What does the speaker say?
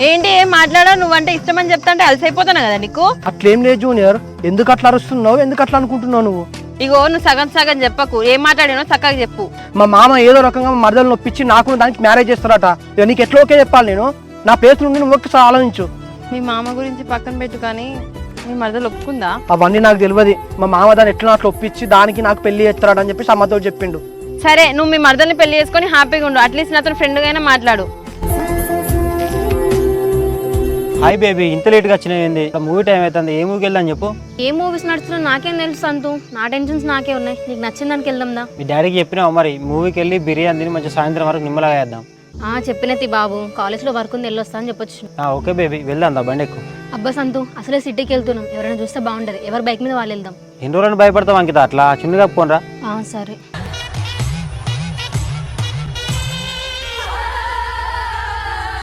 ఏంటి ఏం మాట్లాడా? నువ్వంటే ఇష్టమని చెప్తాంటే అలసైపోతాను కదా నీకు. అట్లేం లేదు జూనియర్, ఎందుకు అట్లా అరుస్తున్నావు, ఎందుకు అట్లా అనుకుంటున్నావు నువ్వు? ఇగో నువ్వు సగం సగం చెప్పకు, ఏం మాట్లాడినో చక్కగా చెప్పు. మా మామ ఏదో రకంగా మరదలు నొప్పించి నాకు దానికి మ్యారేజ్ చేస్తారట. ఇక నీకు ఎట్లా ఓకే చెప్పాలి నేను? నా పేరు నుండి నువ్వు ఒకసారి ఆలోచించు. మీ మామ గురించి పక్కన పెట్టు, కానీ మీ మరదలు ఒప్పుకుందా? అవన్నీ నాకు తెలియదు. మా మామ దాన్ని ఎట్లా అట్లా ఒప్పించి దానికి నాకు పెళ్లి చేస్తాడు అని చెప్పేసి అమ్మతో చెప్పిండు. సరే, నువ్వు మీ మరదల్ని పెళ్లి చేసుకొని హ్యాపీగా ఉండు. అట్లీస్ట్ నాతో ఫ్రెండ్గా అయినా మాట్లాడు. హాయ్ బేబీ, ఇంత లేట్గా వచ్చినాయింది? మూవీ టైం అవుతుంది, ఏ మూవీకి వెళ్దాం చెప్పు. ఏ మూవీస్ నడుస్తున్నా నాకేం తెలుసు అంతు. నా టెన్షన్స్ నాకే ఉన్నాయి. నీకు నచ్చిన దానికి వెళ్దాందా? మీ డాడీకి చెప్పినావు మరి, మూవీకి వెళ్ళి బిర్యానీ తిని మంచి సాయంత్రం వరకు నిమ్మలాగా వేద్దాం. చెప్పినది బాబు, కాలేజ్లో వర్క్ ఉంది, వెళ్ళొస్తా అని చెప్పొచ్చు. ఓకే బేబీ, వెళ్దాం దా, బండి ఎక్కు. అబ్బా సంతు, అసలే సిటీకి వెళ్తున్నాం, ఎవరైనా చూస్తే బాగుంటది. ఎవరి బైక్ మీద వాళ్ళు వెళ్దాం. ఎన్ని రోజులను భయపడతావు అంకిత? అట్లా చున్నీ కప్పుకోనరా. సరే.